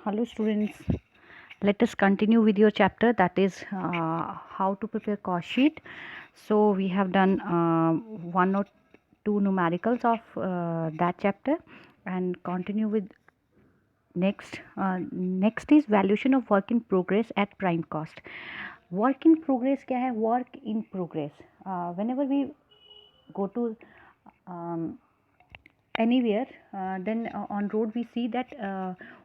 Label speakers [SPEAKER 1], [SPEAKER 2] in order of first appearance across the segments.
[SPEAKER 1] Hello students, let us continue with your chapter, that is how to prepare cost sheet. So we have done one or two numericals of that chapter and continue with next is valuation of work in progress at prime cost. Work in progress क्या है? Work in progress, whenever we go to um, anywhere, then on road we see that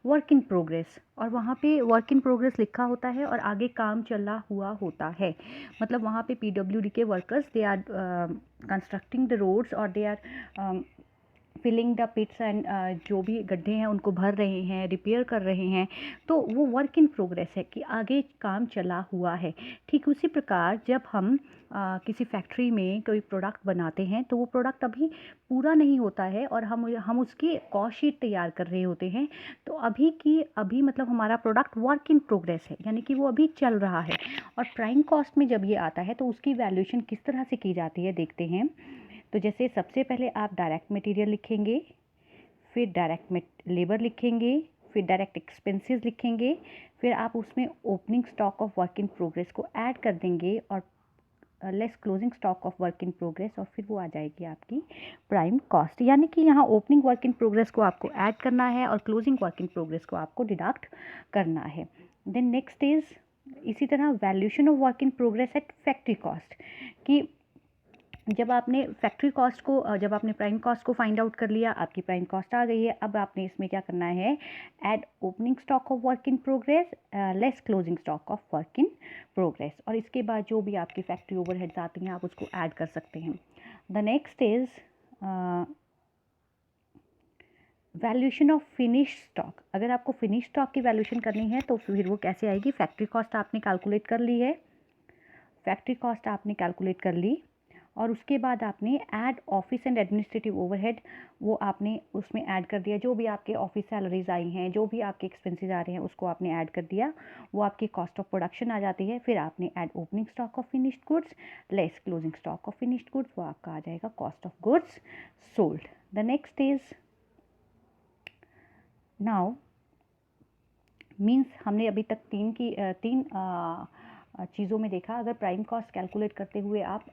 [SPEAKER 1] work in progress, और वहाँ पे work in progress लिखा होता है और आगे काम चला हुआ होता है. मतलब वहाँ पे PWD के workers they are constructing the roads और they are filling the pits and जो भी गड्ढे हैं उनको भर रहे हैं, रिपेयर कर रहे हैं. तो वो वर्क इन प्रोग्रेस है कि आगे काम चला हुआ है. ठीक उसी प्रकार जब हम किसी फैक्ट्री में कोई प्रोडक्ट बनाते हैं तो वो प्रोडक्ट अभी पूरा नहीं होता है और हम उसकी कॉस्ट शीट तैयार कर रहे होते हैं. तो अभी मतलब हमारा प्रोडक्ट वर्क इन प्रोग्रेस है, यानी कि वो अभी चल रहा है. और प्राइम कॉस्ट में जब ये आता है तो उसकी वैल्यूएशन किस तरह से की जाती है देखते हैं. तो जैसे सबसे पहले आप डायरेक्ट मटेरियल लिखेंगे, फिर डायरेक्ट लेबर लिखेंगे, फिर डायरेक्ट एक्सपेंसेस लिखेंगे, फिर आप उसमें opening stock of work in progress को ऐड कर देंगे और less closing stock of work in progress, और फिर वो आ जाएगी आपकी प्राइम कॉस्ट. यानी कि यहाँ ओपनिंग वर्क इन प्रोग्रेस को आपको ऐड करना है और क्लोजिंग वर्क इन प्रोग्रेस को आपको डिडक्ट करना है. देन नेक्स्ट इज इसी तरह valuation of work in progress eight factory cost, कि जब आपने फैक्ट्री कॉस्ट को जब आपने प्राइम कॉस्ट को फाइंड आउट कर लिया, आपकी प्राइम कॉस्ट आ गई है. अब आपने इसमें क्या करना है, add opening stock of work in progress less closing stock of work in progress, और इसके बाद जो भी आपकी फैक्ट्री ओवरहेड्स आती हैं आप उसको ऐड कर सकते हैं. The next is valuation of finish stock. अगर आपको फिनिश स्टॉक की वैल्यूएशन करनी है तो फिर वो कैसे आएगी. फैक्ट्री कॉस्ट आपने कैलकुलेट कर ली है, फैक्ट्री कॉस्ट आपने कैलकुलेट कर ली और उसके बाद आपने add office and administrative overhead, वो आपने उसमें ऐड कर दिया. जो भी आपके ऑफिस सैलरीज आई हैं, जो भी आपके एक्सपेंसेस आ रहे हैं उसको आपने ऐड कर दिया, वो आपकी कॉस्ट ऑफ प्रोडक्शन आ जाती है. फिर आपने add opening stock of finished goods less closing stock of finished goods, वो आपका आ जाएगा cost of goods sold. The next is now means हमने अभी तक तीन चीज़ों में देखा. अगर प्राइम कॉस्ट कैलकुलेट करते हुए आप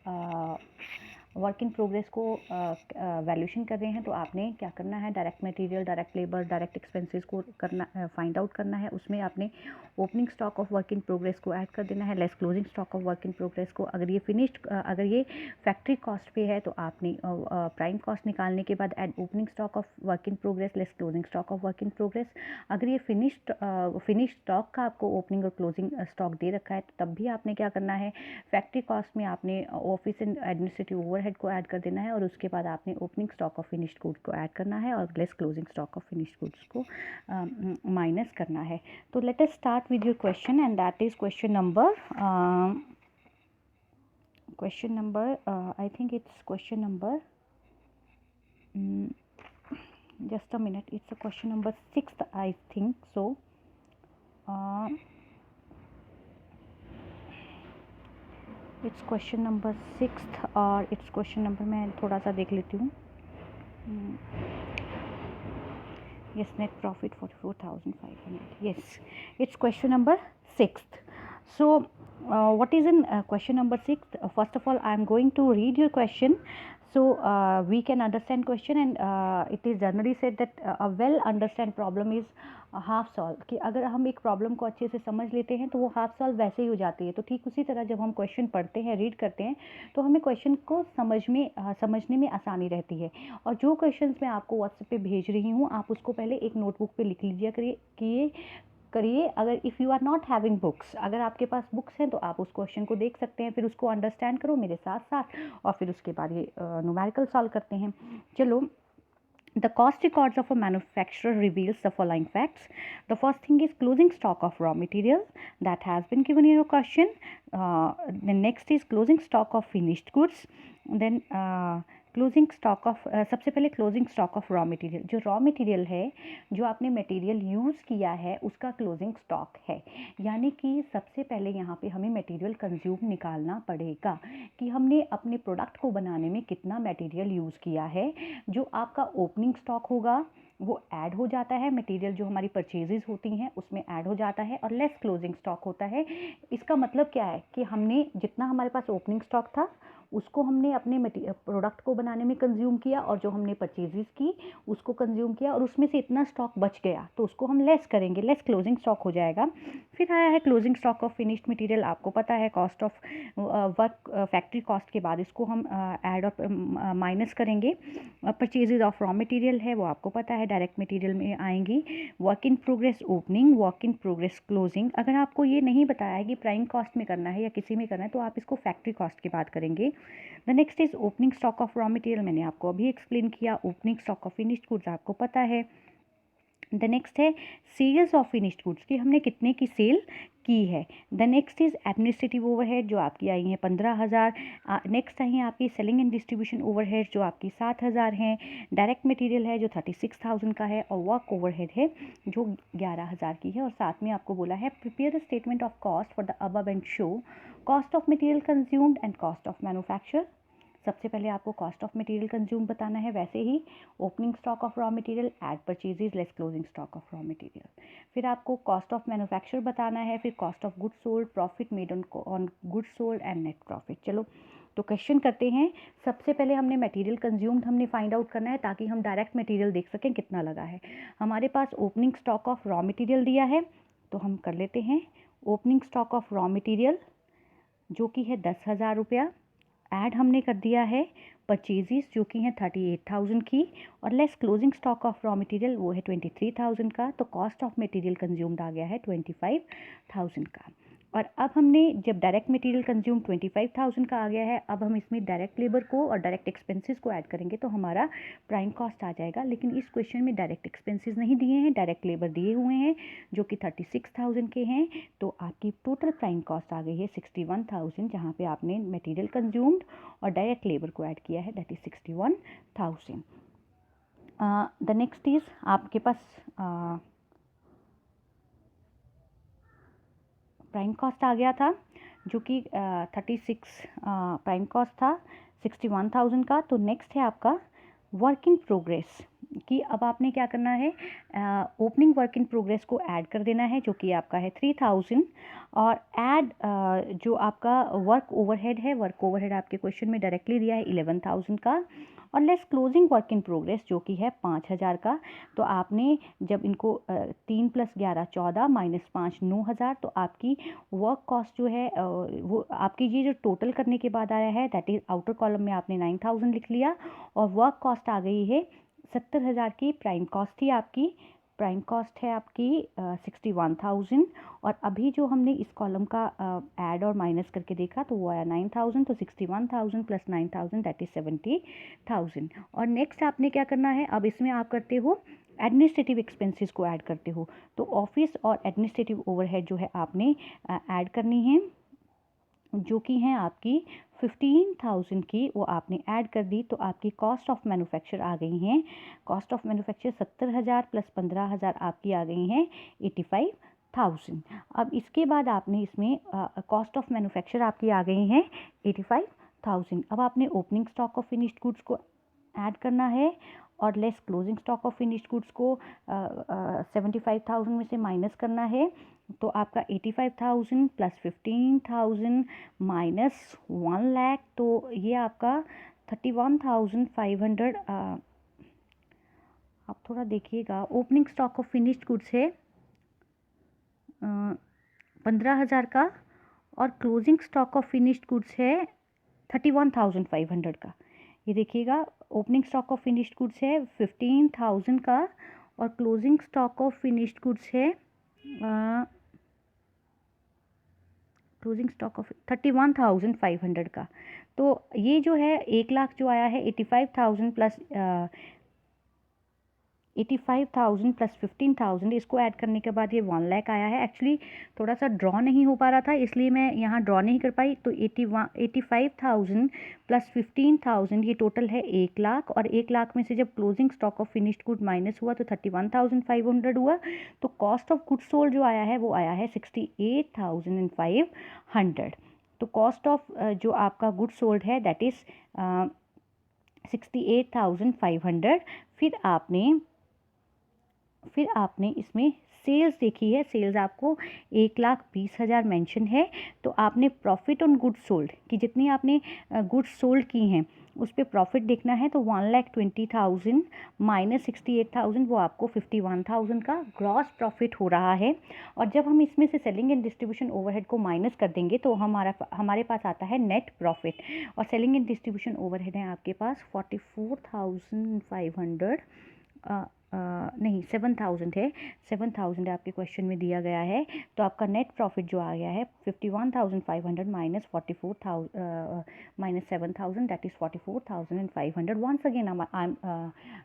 [SPEAKER 1] वर्क इन प्रोग्रेस को वैल्यूएशन कर रहे हैं तो आपने क्या करना है, direct material, direct labour, direct expenses को करना फाइंड आउट करना है. उसमें आपने opening stock of work in progress को ऐड कर देना है, less closing stock of work in progress को. अगर ये फैक्ट्री कॉस्ट पे है तो आपने प्राइम कॉस्ट निकालने के बाद add opening stock of work in progress less closing stock of work in progress. अगर ये फिनिश स्टॉक का आपको ओपनिंग और क्लोजिंग स्टॉक दे रखा है तो तब भी आपने क्या करना है, फैक्ट्री कॉस्ट में आपने ऑफिस एंड एडमिनिस्ट्रेटिव ओवरहेड को ऐड कर देना है और उसके बाद आपने opening stock of finished goods को ऐड करना है और less closing stock of finished goods को माइनस करना है. तो let us start with your question and that is question number I think it's question number just a minute, it's a question number 6th I think so. It's question number 6th और it's question number, मैं थोड़ा सा देख लेती हूँ. Yes, net profit 44,500. Yes, it's question number 6th. So what is in question number 6th? First of all, I am going to read your question so we can understand question, and it is generally said that a well understand problem is half solve, कि अगर हम एक problem को अच्छे से समझ लेते हैं तो वो हाफ सॉल्व वैसे ही हो जाती है. तो ठीक उसी तरह जब हम क्वेश्चन पढ़ते हैं, रीड करते हैं, तो हमें क्वेश्चन को समझने में आसानी रहती है. और जो क्वेश्चंस मैं आपको व्हाट्सएप पे भेज रही हूँ आप उसको पहले एक नोटबुक पे लिख लीजिए करिए. अगर if you are not having books, अगर आपके पास बुक्स हैं तो आप उस क्वेश्चन को देख सकते हैं, फिर उसको अंडरस्टैंड करो मेरे साथ साथ और फिर उसके बाद ये न्यूमेरिकल सॉल्व करते हैं. चलो. The cost records of a manufacturer reveals the following facts. The first thing is closing stock of raw material that has been given in your question. The next is closing stock of finished goods. Then closing stock of, सबसे पहले closing stock of raw material. जो raw material है, जो आपने material use किया है उसका closing stock है. यानी कि सबसे पहले यहाँ पे हमें मटेरियल कंज्यूम निकालना पड़ेगा कि हमने अपने प्रोडक्ट को बनाने में कितना मटेरियल यूज़ किया है. जो आपका ओपनिंग स्टॉक होगा वो ऐड हो जाता है, मटेरियल जो हमारी परचेजेज होती हैं उसमें ऐड हो जाता है और लेस क्लोजिंग स्टॉक होता है। इसका मतलब क्या है कि हमने जितना हमारे पास ओपनिंग स्टॉक था उसको हमने अपने प्रोडक्ट को बनाने में कंज्यूम किया और जो हमने परचेजेस की उसको कंज्यूम किया और उसमें से इतना स्टॉक बच गया तो उसको हम लेस करेंगे, लेस क्लोजिंग स्टॉक हो जाएगा। फिर आया है closing stock of finished material. आपको पता है cost of work factory cost के बाद इसको हम ऐड और माइनस करेंगे। परचेजेज ऑफ रॉ मटेरियल है वो आपको पता है डायरेक्ट मटेरियल में आएंगी। Work in progress opening, work in progress closing. अगर आपको ये नहीं बताया है कि प्राइम कॉस्ट में करना है या किसी में करना है तो आप इसको फैक्ट्री कॉस्ट के बाद करेंगे। The next is opening stock of raw material, मैंने आपको अभी एक्सप्लेन किया। Opening stock of finished goods आपको पता है। द नेक्स्ट है सेल्स ऑफ फिनिश्ड गुड्स की हमने कितने की सेल की है। The next is administrative overhead जो आपकी आई हैं 15,000। नेक्स्ट आई हैं आपकी सेलिंग एंड डिस्ट्रीब्यूशन ओवरहेड जो आपकी 7,000 हैं। डायरेक्ट मटेरियल है जो 36,000 का है और वर्क ओवरहेड है जो 11,000 की है। और साथ में आपको बोला है prepare a statement of cost for the above and show cost of material consumed and cost of manufacture. सबसे पहले आपको कॉस्ट ऑफ मटेरियल कंज्यूम बताना है, वैसे ही opening stock of raw material, add purchases less closing stock of raw material. फिर आपको cost of manufacture बताना है, फिर cost of goods sold, profit made on goods sold and net profit. चलो तो क्वेश्चन करते हैं। सबसे पहले हमने मटेरियल कंज्यूम्ड हमने फाइंड आउट करना है ताकि हम डायरेक्ट मटेरियल देख सकें कितना लगा है। हमारे पास opening stock of raw material दिया है तो हम कर लेते हैं opening stock of raw material जो कि है 10,000 रुपया। ऐड हमने कर दिया है परचेजेस जो कि हैं 38,000 की और less closing stock of raw material वो है 23,000 का। तो कॉस्ट ऑफ मटेरियल कंज्यूम्ड आ गया है 25,000 का। और अब हमने जब डायरेक्ट मटेरियल कंज्यूम 25,000 का आ गया है, अब हम इसमें डायरेक्ट लेबर को और डायरेक्ट एक्सपेंसेस को ऐड करेंगे तो हमारा प्राइम कॉस्ट आ जाएगा। लेकिन इस क्वेश्चन में डायरेक्ट एक्सपेंसेस नहीं दिए हैं, डायरेक्ट लेबर दिए हुए हैं जो कि 36,000 के हैं। तो आपकी टोटल प्राइम कॉस्ट आ गई है 61,000 जहाँ पे आपने मटेरियल कंज्यूम्ड और डायरेक्ट लेबर को ऐड किया है, that is 61,000। The next is आपके पास प्राइम कॉस्ट आ गया था जो कि 36 प्राइम कॉस्ट था 61,000 का। तो नेक्स्ट है आपका वर्क इन प्रोग्रेस कि अब आपने क्या करना है, ओपनिंग वर्क इन प्रोग्रेस को ऐड कर देना है जो कि आपका है 3,000 और ऐड जो आपका वर्क ओवरहेड है, वर्क ओवरहेड आपके क्वेश्चन में डायरेक्टली दिया है 11,000 का और less closing work in progress जो कि है 5,000 का। तो आपने जब इनको 3 + 11 14 -5 9,000 तो आपकी वर्क कॉस्ट जो है वो आपकी ये जो टोटल करने के बाद आया है दैट इज आउटर कॉलम में आपने 9,000 लिख लिया और वर्क कॉस्ट आ गई है 70,000 की। प्राइम कॉस्ट थी आपकी, प्राइम कॉस्ट है आपकी 61,000 और अभी जो हमने इस कॉलम का ऐड और माइनस करके देखा तो वो आया 9,000। तो 61,000 + 9,000 दैट इज 70,000। और नेक्स्ट आपने क्या करना है, अब इसमें आप करते हो एडमिनिस्ट्रेटिव एक्सपेंसेस को ऐड करते हो। तो ऑफिस और एडमिनिस्ट्रेटिव ओवरहेड जो है आपने ऐड करनी है जो कि हैं आपकी 15,000 की, वो आपने ऐड कर दी। तो आपकी कॉस्ट ऑफ मैन्युफैक्चर आ गई हैं, कॉस्ट ऑफ मैन्युफैक्चर 70,000 + 15,000 आपकी आ गई हैं 85,000। अब इसके बाद आपने इसमें कॉस्ट ऑफ मैन्युफैक्चर आपकी आ गई हैं 85,000। अब आपने opening stock of finished goods को ऐड करना है और less closing stock of finished goods को 75,000 में से माइनस करना है। तो आपका 85,000 + 15,000 - 1 लाख तो ये आपका 31,500। आप थोड़ा देखिएगा, opening stock of finished goods है 15,000 का और closing stock of finished goods है 31,500 का। ये देखिएगा opening stock of finished goods है 15,000 का और closing stock of finished goods है क्लोजिंग स्टॉक ऑफ 31,500 का। तो ये जो है 1 लाख जो आया है 85,000 + 15,000 इसको ऐड करने के बाद ये 1 लाख आया है। एक्चुअली थोड़ा सा ड्रॉ नहीं हो पा रहा था इसलिए मैं यहाँ ड्रॉ नहीं कर पाई। तो 85,000 + 15,000 ये टोटल है 1 लाख और 1 लाख में से जब closing stock of finished good minus हुआ तो 31,500 हुआ। तो कॉस्ट ऑफ गुड्स सोल्ड जो आया है वो आया है 68,500। तो कॉस्ट ऑफ जो आपका गुड्स सोल्ड है दैट इज़ 68,500। फिर आपने फिर आपने इसमें सेल्स देखी है, सेल्स आपको 1,20,000 मेंशन है। तो आपने प्रॉफिट ऑन गुड्स सोल्ड कि जितनी आपने गुड्स सोल्ड की हैं उस पर प्रॉफिट देखना है। तो 1,20,000 माइनस 68,000 वो आपको 51,000 का ग्रॉस प्रॉफिट हो रहा है। और जब हम इसमें से सेलिंग एंड डिस्ट्रीब्यूशन ओवरहेड को माइनस कर देंगे तो हमारे पास आता है नेट प्रॉफिट। और सेलिंग एंड डिस्ट्रीब्यूशन ओवरहेड है आपके पास 44,500 नहीं 7,000 है, 7,000 आपके क्वेश्चन में दिया गया है। तो आपका नेट प्रॉफिट जो आ गया है 51,500 minus 44,000 minus 7,000 that is 44,500। Once again I am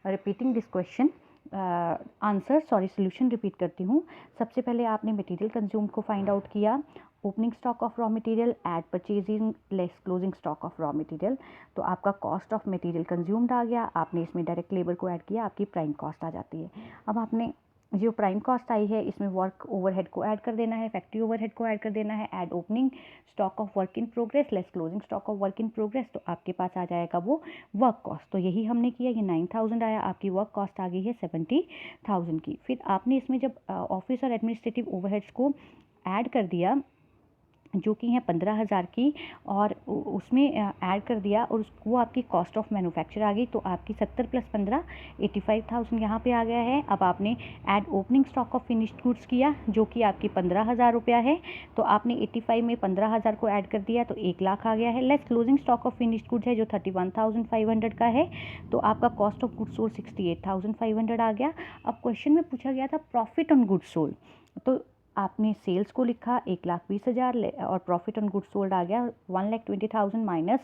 [SPEAKER 1] repeating this question answer, sorry solution repeat करती हूँ। सबसे पहले आपने मटेरियल कंज्यूम को फाइंड आउट किया, opening stock of raw material add purchasing less closing stock of raw material. तो आपका cost of material consumed आ गया, आपने इसमें डायरेक्ट लेबर को ऐड किया, आपकी प्राइम कॉस्ट आ जाती है। अब आपने जो प्राइम कॉस्ट आई है इसमें वर्क ओवरहेड को ऐड कर देना है, फैक्ट्री ओवरहेड को ऐड कर देना है, add opening stock of work in progress less closing stock of work in progress. तो आपके पास आ जाएगा वो वर्क कॉस्ट। तो यही हमने किया, ये 9,000 आया, आपकी वर्क कॉस्ट आ गई है 70,000 की। फिर आपने इसमें जब ऑफिस और एडमिनिस्ट्रेटिव ओवरहेड्स को ऐड कर दिया जो कि है 15,000 की, और उसमें ऐड कर दिया और वो आपकी कॉस्ट ऑफ मैन्युफैक्चर आ गई। तो आपकी 70 + 15 85,000 यहाँ पे आ गया है। अब आपने add opening stock of finished goods किया जो कि आपकी 15,000 रुपया है। तो आपने 85 में 15,000 को ऐड कर दिया तो 1,00,000 आ गया है। Less closing stock of finished goods है जो 31,500 का है। तो आपका कॉस्ट ऑफ गुड्स सोल्ड 68,500 आ गया। अब क्वेश्चन में पूछा गया था प्रॉफिट ऑन गुड्स सोल्ड, तो आपने सेल्स को लिखा 1,20,000 और प्रॉफिट ऑन गुड्स सोल्ड आ गया 1,20,000 माइनस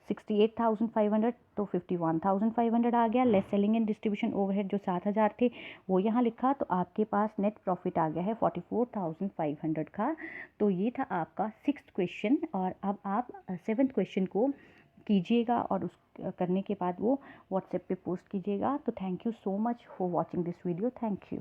[SPEAKER 1] 68,500 तो 51,500 आ गया। Less selling and distribution overhead जो 7,000 थे वो यहाँ लिखा। तो आपके पास नेट प्रॉफिट आ गया है 44,500 का। तो ये था आपका 6th क्वेश्चन। और अब आप 7th क्वेश्चन को कीजिएगा और उस करने के बाद वो व्हाट्सएप पे पोस्ट कीजिएगा। तो thank you so much for watching this video. Thank you.